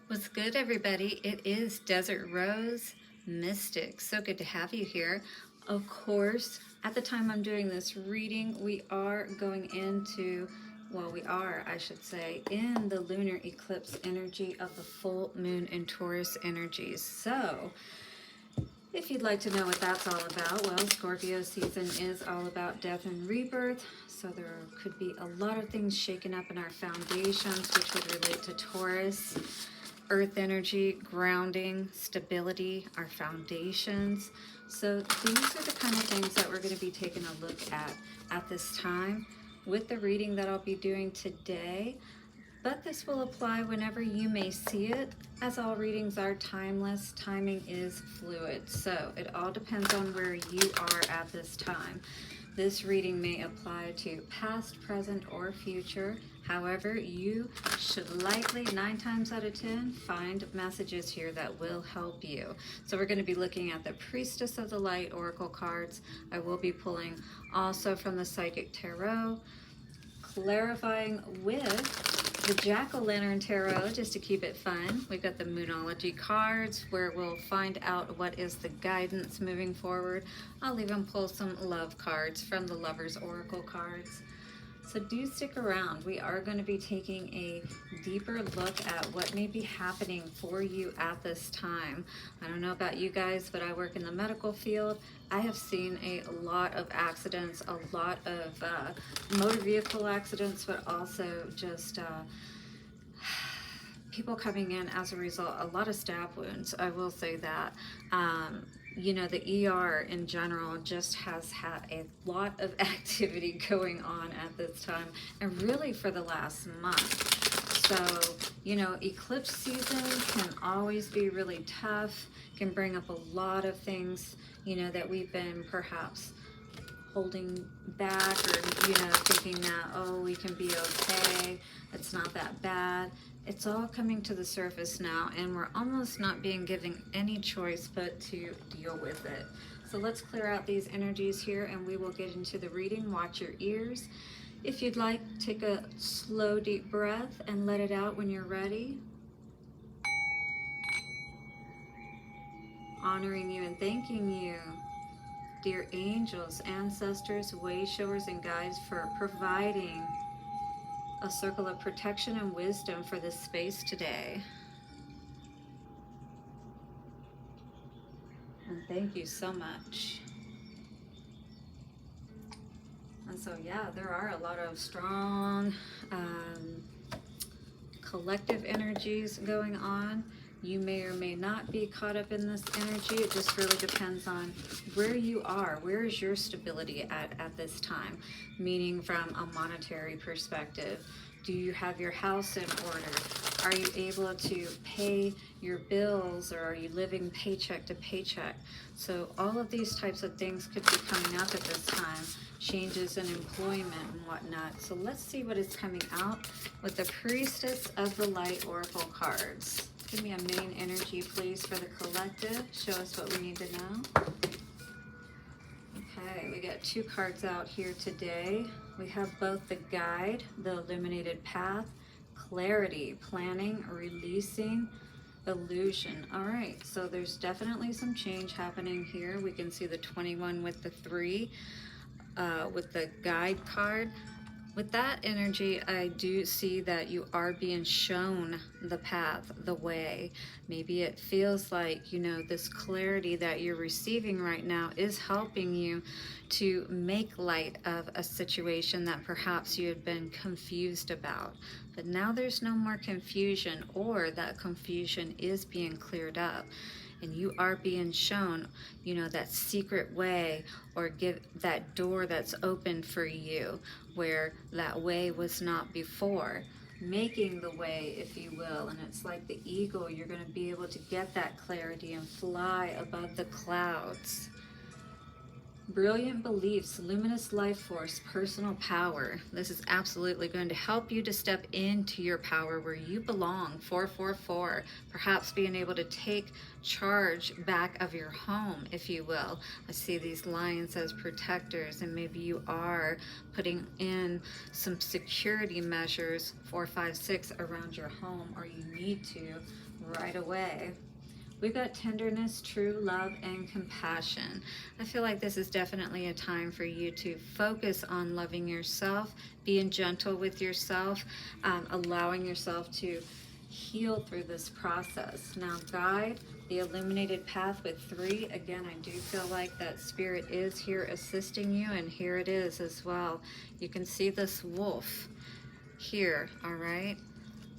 What's good, everybody? It is Desert Rose Mystic. So good to have you here. Of course, at the time I'm doing this reading, we are going into, I should say, in the lunar eclipse energy of the full moon in Taurus energies. So, if you'd like to know what that's all about, well, Scorpio season is all about death and rebirth. So there could be a lot of things shaken up in our foundations, which would relate to Taurus. Earth energy, grounding, stability, our foundations. So these are the kind of things that we're going to be taking a look at this time with the reading that I'll be doing today. But this will apply whenever you may see it. As all readings are timeless, timing is fluid. So it all depends on where you are at this time. This reading may apply to past, present, or future. However, you should likely, 9 times out of 10, find messages here that will help you. So we're going to be looking at the Priestess of the Light Oracle cards. I will be pulling also from the Psychic Tarot, clarifying with the Jack-o'-lantern tarot, just to keep it fun. We've got the Moonology cards, where we'll find out what is the guidance moving forward. I'll even pull some love cards from the Lover's Oracle cards. So do stick around. We are going to be taking a deeper look at what may be happening for you at this time. I don't know about you guys, but I work in the medical field. I have seen a lot of accidents, a lot of motor vehicle accidents, but also just people coming in as a result, a lot of stab wounds, I will say that. You know, the ER in general just has had a lot of activity going on at this time, and really for the last month. So, you know, eclipse season can always be really tough, can bring up a lot of things, you know, that we've been perhaps holding back, or, you know, thinking that, oh, we can be okay, it's not that bad. It's all coming to the surface now, and we're almost not being given any choice but to deal with it. So let's clear out these energies here, and we will get into the reading. Watch your ears. If you'd like, take a slow, deep breath and let it out when you're ready. Honoring you and thanking you, dear angels, ancestors, way showers, and guides, for providing a circle of protection and wisdom for this space today. And thank you so much. And so, yeah, there are a lot of strong collective energies going on. You may or may not be caught up in this energy. It just really depends on where you are. Where is your stability at this time? Meaning from a monetary perspective. Do you have your house in order? Are you able to pay your bills, or are you living paycheck to paycheck? So all of these types of things could be coming up at this time. Changes in employment and whatnot. So let's see what is coming out with the Priestess of the Light Oracle cards. Give me a main energy, please, for the collective. Show us what we need to know. Okay, we got 2 cards out here today. We have both the Guide, the Illuminated Path, Clarity, Planning, Releasing, Illusion. All right, so there's definitely some change happening here. We can see the 21 with the 3, with the Guide card. With that energy, I do see that you are being shown the path, the way. Maybe it feels like, you know, this clarity that you're receiving right now is helping you to make light of a situation that perhaps you had been confused about. But now there's no more confusion, or that confusion is being cleared up. And you are being shown, you know, that secret way, or give that door that's open for you, where that way was not before. Making the way, if you will. And it's like the eagle, you're going to be able to get that clarity and fly above the clouds. Brilliant beliefs, luminous life force, personal power. This is absolutely going to help you to step into your power where you belong. 444. Perhaps being able to take charge back of your home, if you will. I see these lions as protectors, and maybe you are putting in some security measures, 456, around your home, or you need to right away. We've got tenderness, true love, and compassion. I feel like this is definitely a time for you to focus on loving yourself, being gentle with yourself, allowing yourself to heal through this process. Now, guide the illuminated path with 3. Again, I do feel like that spirit is here assisting you, and here it is as well. You can see this wolf here, all right?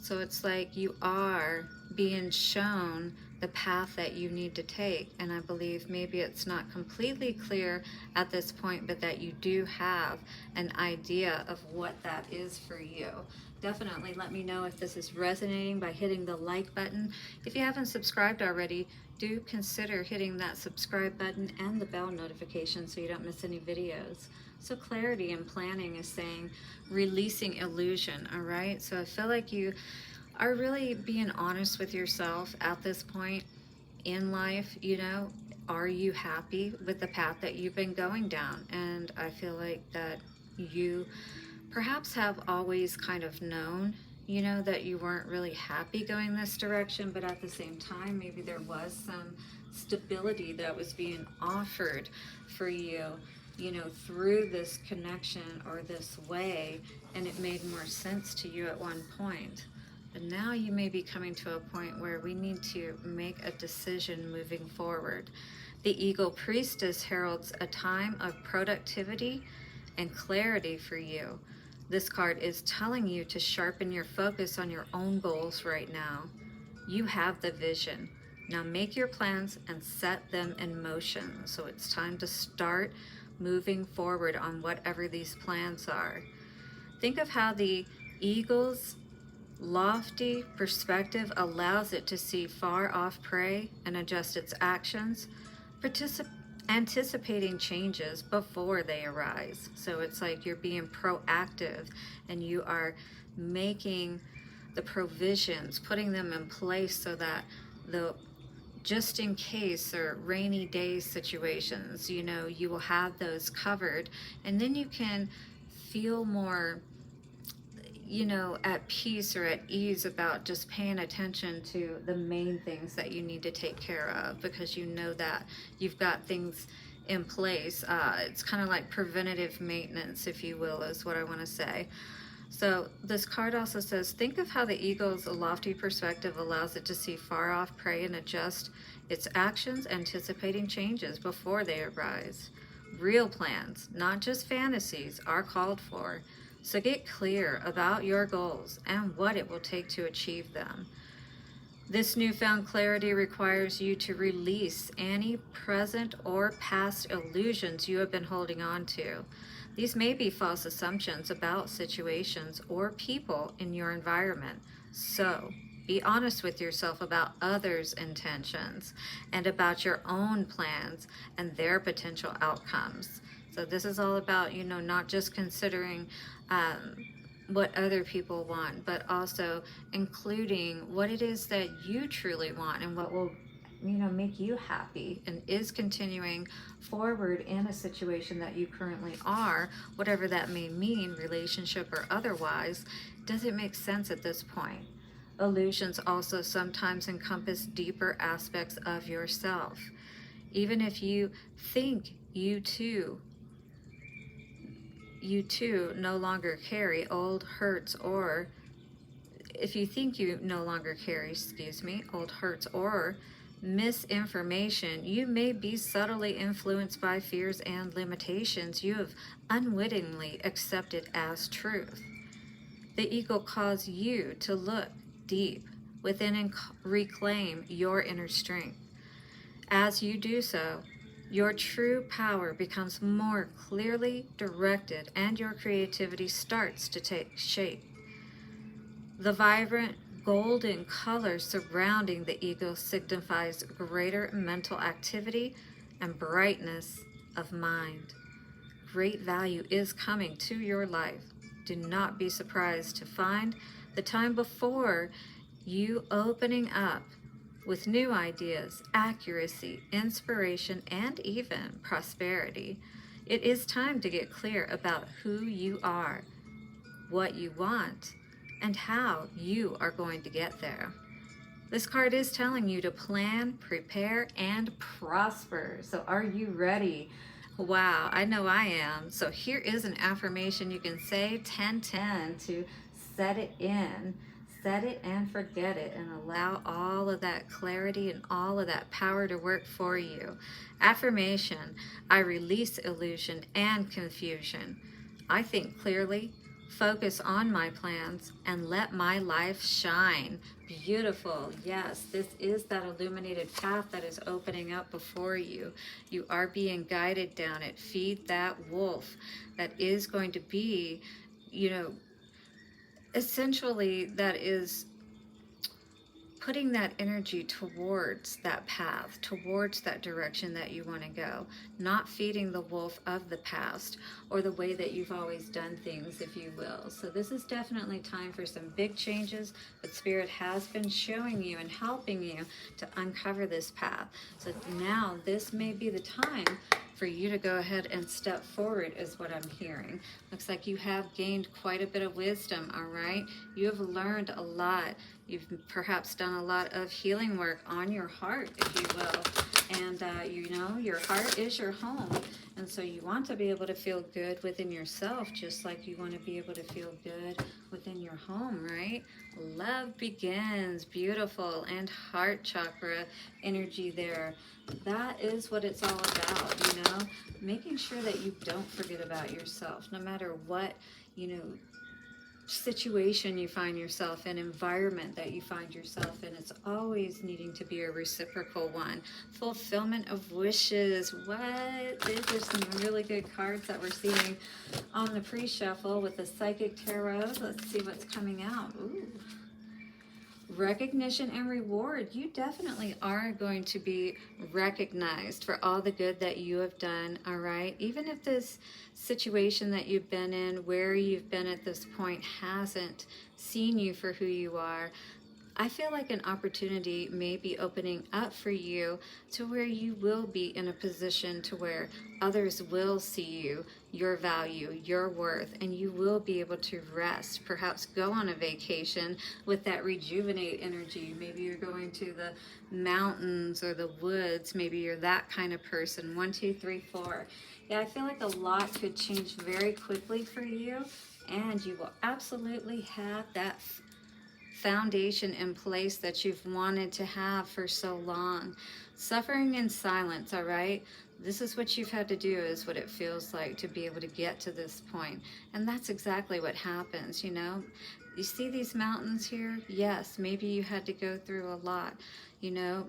So it's like you are being shown the path that you need to take. And I believe maybe it's not completely clear at this point, but that you do have an idea of what that is for you. Definitely let me know if this is resonating by hitting the like button. If you haven't subscribed already, do consider hitting that subscribe button and the bell notification so you don't miss any videos. So clarity and planning is saying releasing illusion, all right? So I feel like you are really being honest with yourself at this point in life. You know, are you happy with the path that you've been going down? And I feel like that you perhaps have always kind of known, you know, that you weren't really happy going this direction, but at the same time, maybe there was some stability that was being offered for you, you know, through this connection or this way, and it made more sense to you at one point. But now you may be coming to a point where we need to make a decision moving forward. The Eagle Priestess heralds a time of productivity and clarity for you. This card is telling you to sharpen your focus on your own goals right now. You have the vision. Now make your plans and set them in motion. So it's time to start moving forward on whatever these plans are. Think of how the eagle's lofty perspective allows it to see far off prey and adjust its actions, anticipating changes before they arise. So it's like you're being proactive and you are making the provisions, putting them in place so that the just in case or rainy day situations, you know, you will have those covered, and then you can feel more, you know, at peace or at ease about just paying attention to the main things that you need to take care of, because you know that you've got things in place. It's kind of like preventative maintenance, if you will, is what I want to say. So this card also says, think of how the eagle's lofty perspective allows it to see far off prey and adjust its actions, anticipating changes before they arise. Real plans, not just fantasies, are called for. So get clear about your goals and what it will take to achieve them. This newfound clarity requires you to release any present or past illusions you have been holding on to. These may be false assumptions about situations or people in your environment. So be honest with yourself about others' intentions and about your own plans and their potential outcomes. So this is all about, you know, not just considering what other people want, but also including what it is that you truly want and what will, you know, make you happy and is continuing forward in a situation that you currently are, whatever that may mean, relationship or otherwise. Does it make sense at this point? Illusions also sometimes encompass deeper aspects of yourself. Even if you think you too no longer carry old hurts, or if you think you no longer carry, old hurts or misinformation, you may be subtly influenced by fears and limitations you have unwittingly accepted as truth. The eagle calls you to look deep within and reclaim your inner strength. As you do so, your true power becomes more clearly directed and your creativity starts to take shape. The vibrant golden color surrounding the eagle signifies greater mental activity and brightness of mind. Great value is coming to your life. Do not be surprised to find the time before you opening up with new ideas, accuracy, inspiration, and even prosperity. It is time to get clear about who you are, what you want, and how you are going to get there. This card is telling you to plan, prepare, and prosper. So are you ready? Wow, I know I am. So here is an affirmation you can say 10-10 to set it in. Set it and forget it and allow all of that clarity and all of that power to work for you. Affirmation: I release illusion and confusion. I think clearly, focus on my plans, and let my life shine. Beautiful. Yes, this is that illuminated path that is opening up before you. You are being guided down it. Feed that wolf. That is going to be, essentially that is putting that energy towards that path, towards that direction that you want to go, not feeding the wolf of the past or the way that you've always done things, if you will. So this is definitely time for some big changes, but Spirit has been showing you and helping you to uncover this path. So now this may be the time for you to go ahead and step forward, is what I'm hearing. Looks like you have gained quite a bit of wisdom, all right? You have learned a lot. You've perhaps done a lot of healing work on your heart, if you will. And your heart is your home. And so you want to be able to feel good within yourself, just like you want to be able to feel good within your home, right? Love begins. Beautiful. And heart chakra energy there. That is what it's all about, making sure that you don't forget about yourself, no matter what, situation you find yourself in, environment that you find yourself in. It's always needing to be a reciprocal one. Fulfillment of wishes. What? These are some really good cards that we're seeing on the pre-shuffle with the Psychic Tarot. Let's see what's coming out. Ooh. Recognition and reward. You definitely are going to be recognized for all the good that you have done, all right? Even if this situation that you've been in, where you've been at this point, hasn't seen you for who you are, I feel like an opportunity may be opening up for you to where you will be in a position to where others will see you, your value, your worth, and you will be able to rest, perhaps go on a vacation with that rejuvenate energy. Maybe you're going to the mountains or the woods. Maybe you're that kind of person. 1, 2, 3, 4. Yeah, I feel like a lot could change very quickly for you, and you will absolutely have that foundation in place that you've wanted to have for so long. Suffering in silence, all right? This is what you've had to do, is what it feels like to be able to get to this point. And that's exactly what happens, You see these mountains here? Yes, maybe you had to go through a lot.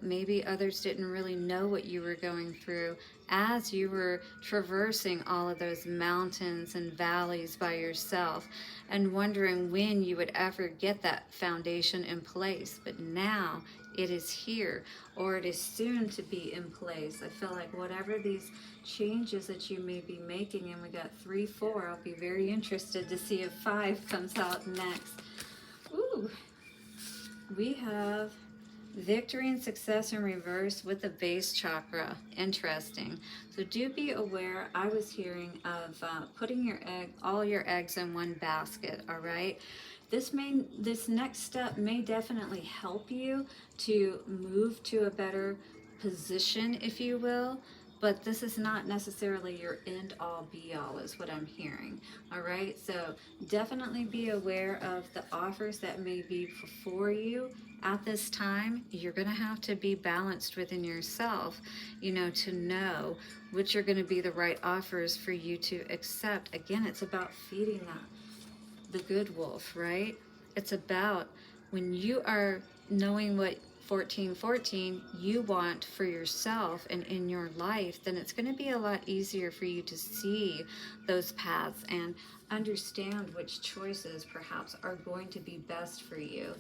Maybe others didn't really know what you were going through as you were traversing all of those mountains and valleys by yourself and wondering when you would ever get that foundation in place. But now it is here, or it is soon to be in place. I feel like whatever these changes that you may be making, and we got 3, 4, I'll be very interested to see if 5 comes out next. Ooh, we have victory and success in reverse with the base chakra. Interesting. So do be aware. I was hearing of putting all your eggs in one basket. All right. This next step may definitely help you to move to a better position, if you will. But this is not necessarily your end-all be-all, is what I'm hearing. All right, so definitely be aware of the offers that may be before you at this time. You're going to have to be balanced within yourself, to know which are going to be the right offers for you to accept. Again, it's about feeding the good wolf, right? It's about when you are knowing what 1414 you want for yourself and in your life, then it's going to be a lot easier for you to see those paths and understand which choices perhaps are going to be best for you.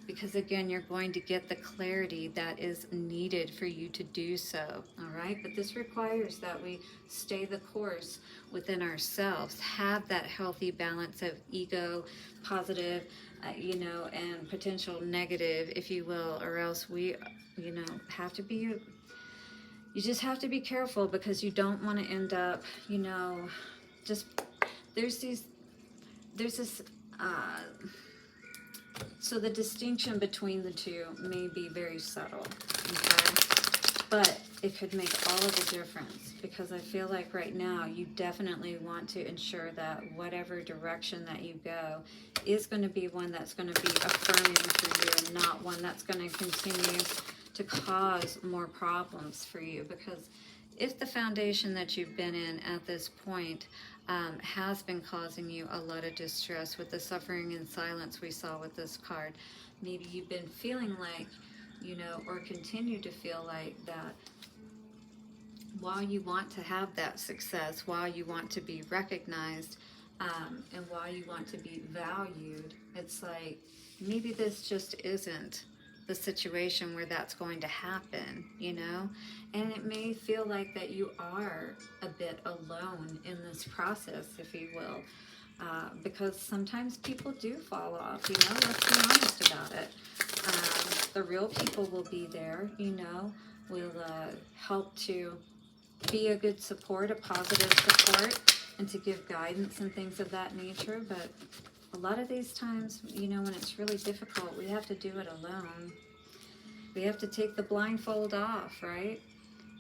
because again, you're going to get the clarity that is needed for you to do so. All right, but this requires that we stay the course within ourselves, have that healthy balance of ego, positive, and potential negative, if you will, or else we, have to be, you just have to be careful, because you don't want to end up, just, there's this, uh, so the distinction between the two may be very subtle, okay? But it could make all of the difference, because I feel like right now you definitely want to ensure that whatever direction that you go is going to be one that's going to be affirming for you, and not one that's going to continue to cause more problems for you. Because if the foundation that you've been in at this point has been causing you a lot of distress with the suffering and silence we saw with this card, maybe you've been feeling like, or continue to feel like that while you want to have that success, while you want to be recognized, and while you want to be valued, it's like maybe this just isn't the situation where that's going to happen, and it may feel like that you are a bit alone in this process, if you will, because sometimes people do fall off, let's be honest about it. The real people will be there, will help to be a good support, a positive support, and to give guidance and things of that nature. But a lot of these times, when it's really difficult, we have to do it alone. We have to take the blindfold off, right?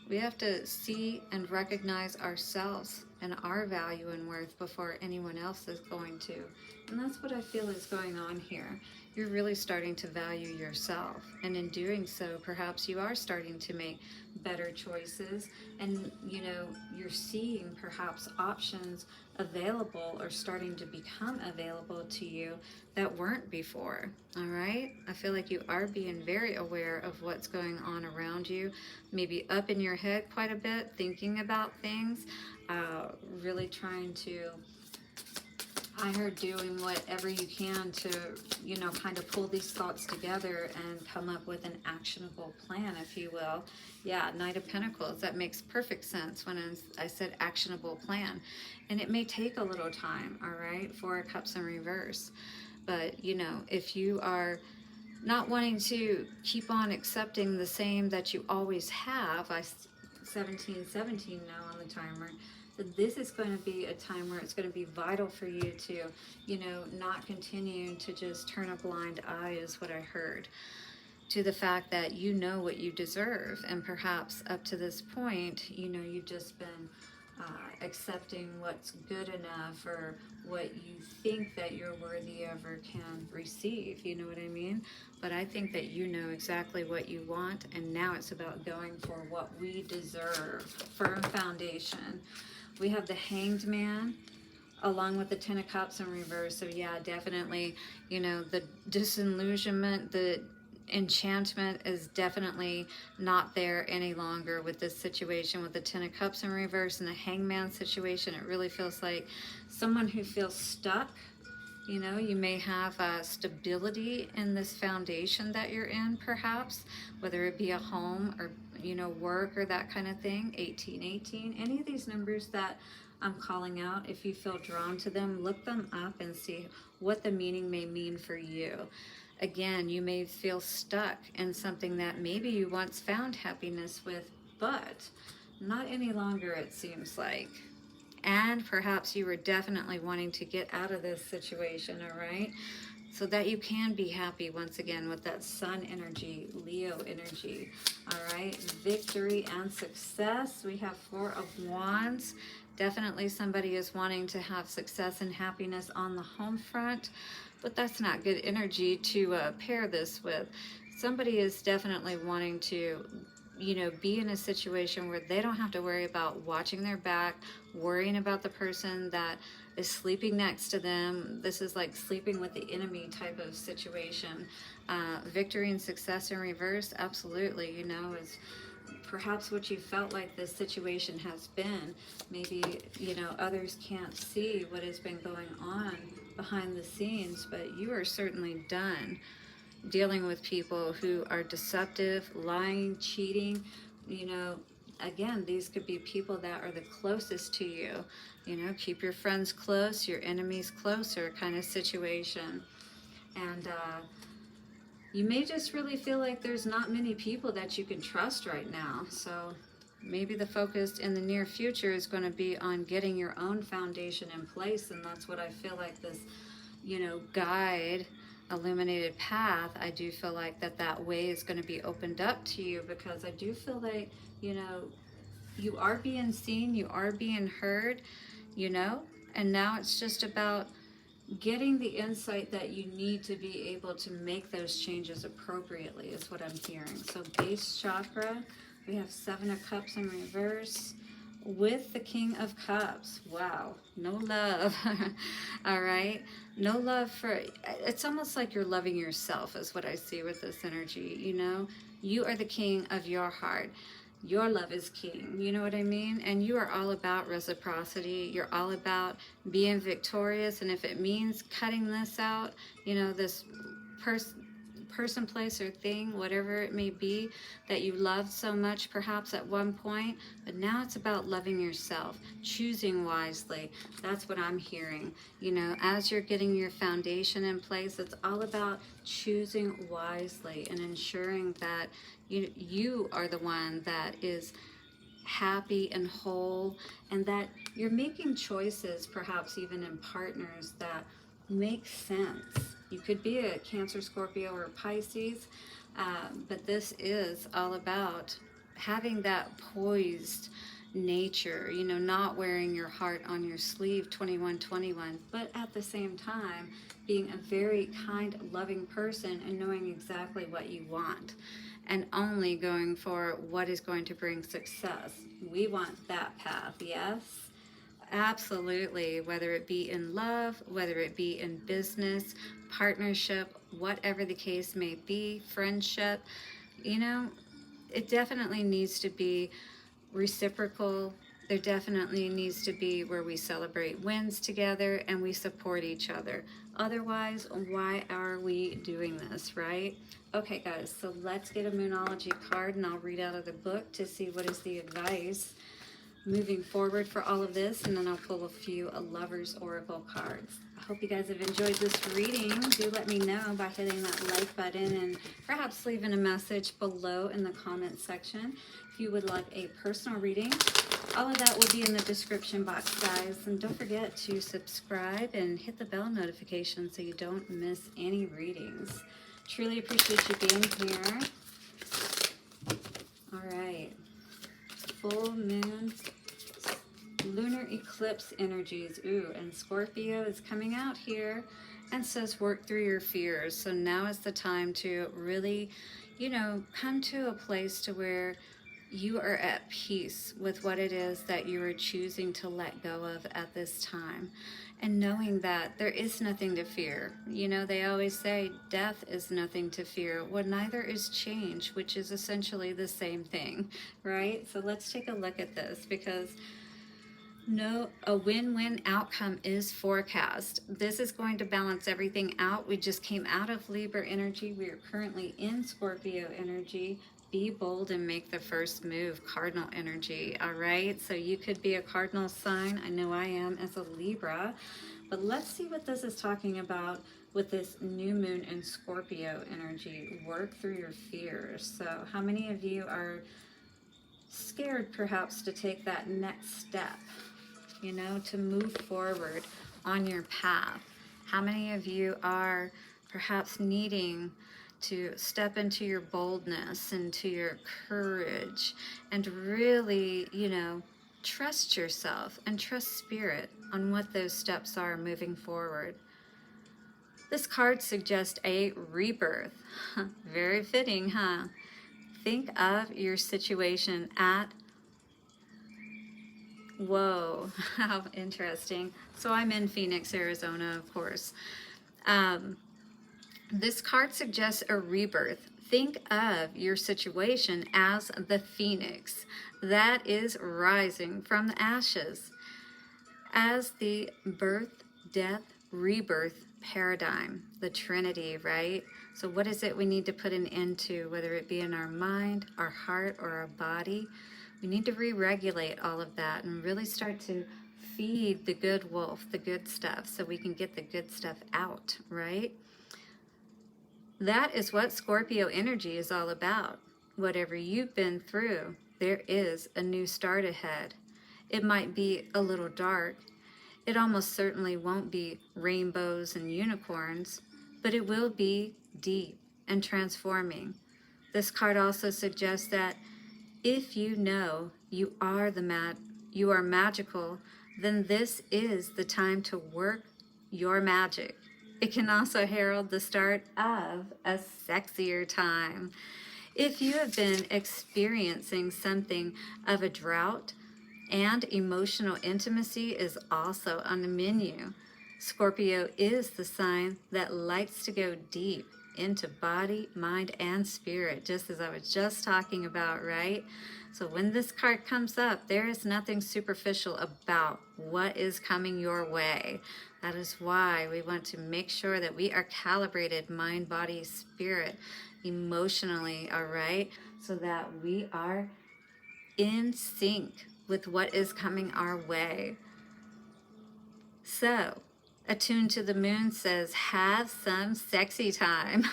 We have to see and recognize ourselves and our value and worth before anyone else is going to. And that's what I feel is going on here. You're really starting to value yourself. And in doing so, perhaps you are starting to make better choices. And, you're seeing perhaps options available or starting to become available to you that weren't before. All right? I feel like you are being very aware of what's going on around you, maybe up in your head quite a bit, thinking about things, really trying to, I heard, doing whatever you can to, kind of pull these thoughts together and come up with an actionable plan, if you will. Yeah, Knight of Pentacles, that makes perfect sense when I said actionable plan. And it may take a little time, all right, Four of Cups in reverse. But, if you are not wanting to keep on accepting the same that you always have, 1717 now on the timer, that this is going to be a time where it's going to be vital for you to, not continue to just turn a blind eye, is what I heard, to the fact that you know what you deserve. And perhaps up to this point, you've just been accepting what's good enough, or what you think that you're worthy of or can receive, you know what I mean? But I think that you know exactly what you want, and now it's about going for what we deserve. Firm foundation. We have the Hanged Man along with the Ten of Cups in reverse. So yeah, definitely, the disillusionment, the enchantment is definitely not there any longer with this situation with the Ten of Cups in reverse and the Hangman situation. It really feels like someone who feels stuck. You may have stability in this foundation that you're in, perhaps, whether it be a home or, work or that kind of thing. 1818, any of these numbers that I'm calling out, if you feel drawn to them, look them up and see what the meaning may mean for you. Again, you may feel stuck in something that maybe you once found happiness with, but not any longer, it seems like. And perhaps you were definitely wanting to get out of this situation, all right? So that you can be happy once again with that Sun energy, Leo energy, all right? Victory and success. We have Four of Wands. Definitely somebody is wanting to have success and happiness on the home front, but that's not good energy to pair this with. Somebody is definitely wanting to, be in a situation where they don't have to worry about watching their back, worrying about the person that is sleeping next to them. This is like sleeping with the enemy type of situation. Victory and success in reverse, absolutely, is perhaps what you felt like this situation has been. Maybe, others can't see what has been going on behind the scenes, but you are certainly done dealing with people who are deceptive, lying, cheating. You know, again, these could be people that are the closest to you. You know, keep your friends close, your enemies closer kind of situation. And you may just really feel like there's not many people that you can trust right now. So maybe the focus in the near future is going to be on getting your own foundation in place. And that's what I feel like this, you know, guide, illuminated path, I do feel like that way is going to be opened up to you, because I do feel like, you know, you are being seen, you are being heard, you know, and now it's just about getting the insight that you need to be able to make those changes appropriately is what I'm hearing. So base chakra, we have 7 of Cups in reverse with the King of Cups. Wow, no love. All right, no love for, it's almost like you're loving yourself is what I see with this energy. You know, you are the king of your heart. Your love is king, you know what I mean? And you are all about reciprocity. You're all about being victorious. And if it means cutting this out, you know, this person, place, or thing, whatever it may be, that you loved so much perhaps at one point, but now it's about loving yourself, choosing wisely. That's what I'm hearing. You know, as you're getting your foundation in place, it's all about choosing wisely and ensuring that you are the one that is happy and whole, and that you're making choices, perhaps even in partners, that make sense. You could be a Cancer, Scorpio, or Pisces, but this is all about having that poised nature, you know, not wearing your heart on your sleeve 2121, but at the same time being a very kind, loving person and knowing exactly what you want and only going for what is going to bring success. We want that path, yes? Absolutely, whether it be in love, whether it be in business, partnership, whatever the case may be, friendship, you know, it definitely needs to be reciprocal. There definitely needs to be where we celebrate wins together and we support each other. Otherwise, why are we doing this, right? Okay, guys, so let's get a Moonology card and I'll read out of the book to see what is the advice moving forward for all of this, and then I'll pull a few Lover's Oracle cards. I hope you guys have enjoyed this reading. Do let me know by hitting that like button and perhaps leaving a message below in the comment section if you would like a personal reading. All of that will be in the description box, guys. And don't forget to subscribe and hit the bell notification so you don't miss any readings. Truly appreciate you being here. All right. Full moon, lunar eclipse energies. Ooh, and Scorpio is coming out here and says work through your fears. So now is the time to really, you know, come to a place to where you are at peace with what it is that you are choosing to let go of at this time. And knowing that there is nothing to fear. You know, they always say death is nothing to fear. Well, neither is change, which is essentially the same thing, right? So let's take a look at this, because no, a win-win outcome is forecast. This is going to balance everything out. We just came out of Libra energy. We are currently in Scorpio energy. Be bold and make the first move, cardinal energy. All right, so you could be a cardinal sign. I know I am as a Libra. But let's see what this is talking about with this new moon in Scorpio energy. Work through your fears. So how many of you are scared perhaps to take that next step, you know, to move forward on your path? How many of you are perhaps needing to step into your boldness, into your courage, and really, you know, trust yourself and trust spirit on what those steps are moving forward? This card suggests a rebirth. Very fitting, huh? Think of your situation at, whoa, how interesting. So I'm in Phoenix, Arizona, of course. This card suggests a rebirth. Think of your situation as the phoenix that is rising from the ashes, as the birth, death, rebirth paradigm, the Trinity, right? So what is it we need to put an end to, whether it be in our mind, our heart, or our body? We need to re-regulate all of that and really start to feed the good wolf, the good stuff, so we can get the good stuff out, right? That is what Scorpio energy is all about. Whatever you've been through, there is a new start ahead. It might be a little dark. It almost certainly won't be rainbows and unicorns, but it will be deep and transforming. This card also suggests that if you know you are you are magical, then this is the time to work your magic. It can also herald the start of a sexier time. If you have been experiencing something of a drought, and emotional intimacy is also on the menu. Scorpio is the sign that likes to go deep into body, mind, and spirit, just as I was just talking about, right? So when this card comes up, there is nothing superficial about what is coming your way. That is why we want to make sure that we are calibrated mind, body, spirit, emotionally, all right? So that we are in sync with what is coming our way. So, Attuned to the Moon says, have some sexy time.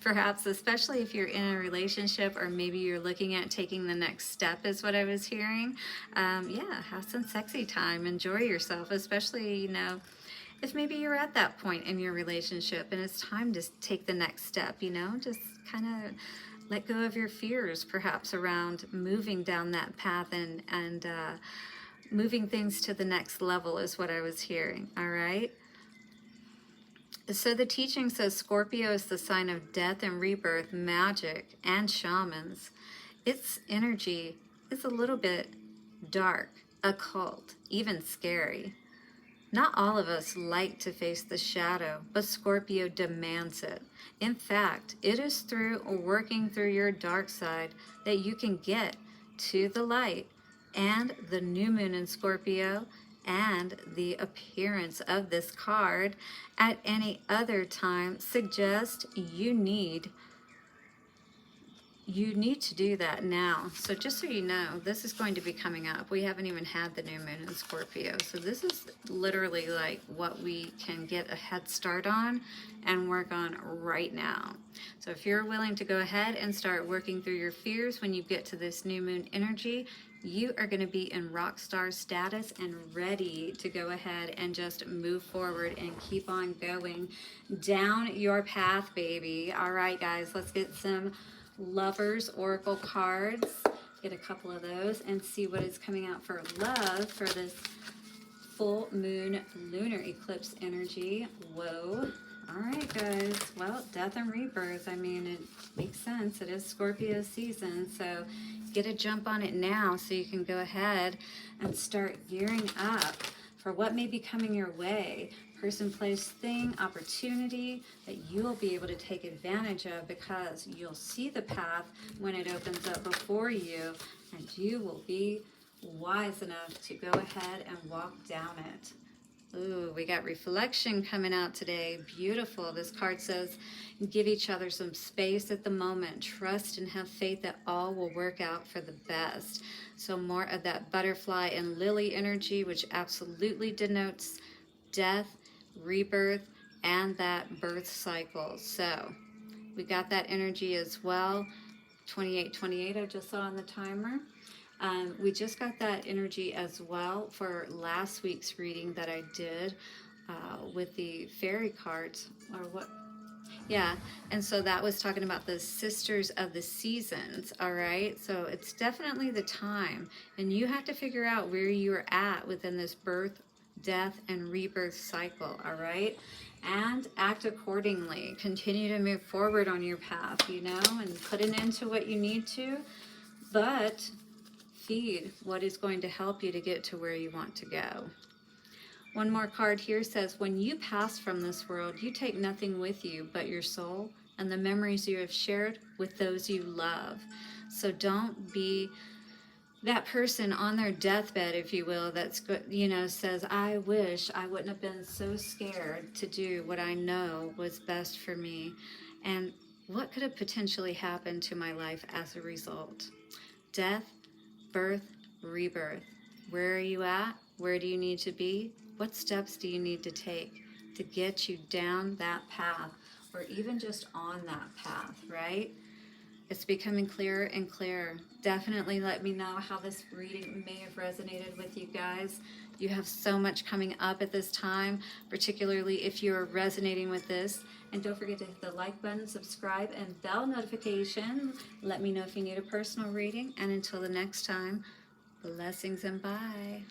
Perhaps, especially if you're in a relationship or maybe you're looking at taking the next step, is what I was hearing. Yeah, have some sexy time. Enjoy yourself, especially, you know, if maybe you're at that point in your relationship and it's time to take the next step, you know, just kind of let go of your fears, perhaps, around moving down that path and moving things to the next level is what I was hearing, all right? So the teaching says Scorpio is the sign of death and rebirth, magic, and shamans. Its energy is a little bit dark, occult, even scary. Not all of us like to face the shadow, but Scorpio demands it. In fact, it is through working through your dark side that you can get to the light. And the new moon in Scorpio and the appearance of this card at any other time suggest you need to do that now. So just so you know, this is going to be coming up. We haven't even had the new moon in Scorpio. So this is literally like what we can get a head start on and work on right now. So if you're willing to go ahead and start working through your fears when you get to this new moon energy, you are going to be in rock star status and ready to go ahead and just move forward and keep on going down your path, baby. All right, guys, let's get some Lovers Oracle cards. Get a couple of those and see what is coming out for love for this full moon lunar eclipse energy. Whoa. All right, guys. Well, death and rebirth. I mean, it makes sense. It is Scorpio season, so get a jump on it now so you can go ahead and start gearing up for what may be coming your way. Person, place, thing, opportunity that you'll be able to take advantage of because you'll see the path when it opens up before you, and you will be wise enough to go ahead and walk down it. Ooh, we got reflection coming out today. Beautiful. This card says, give each other some space at the moment. Trust and have faith that all will work out for the best. So more of that butterfly and lily energy, which absolutely denotes death, rebirth, and that birth cycle. So we got that energy as well. 2828 I just saw on the timer. We just got that energy as well for last week's reading that I did with the fairy cards, or what? Yeah, and so that was talking about the sisters of the seasons, all right? So it's definitely the time, and you have to figure out where you're at within this birth, death, and rebirth cycle, all right? And act accordingly. Continue to move forward on your path, you know, and put an end to what you need to, but feed what is going to help you to get to where you want to go. One more card here says, when you pass from this world, you take nothing with you but your soul and the memories you have shared with those you love. So don't be that person on their deathbed, if you will, that's, you know, says, I wish I wouldn't have been so scared to do what I know was best for me. And what could have potentially happened to my life as a result? Death, birth, rebirth. Where are you at? Where do you need to be? What steps do you need to take to get you down that path, or even just on that path, right? It's becoming clearer and clearer. Definitely let me know how this reading may have resonated with you guys. You have so much coming up at this time, particularly if you're resonating with this. And don't forget to hit the like button, subscribe, and bell notification. Let me know if you need a personal reading. And until the next time, blessings and bye.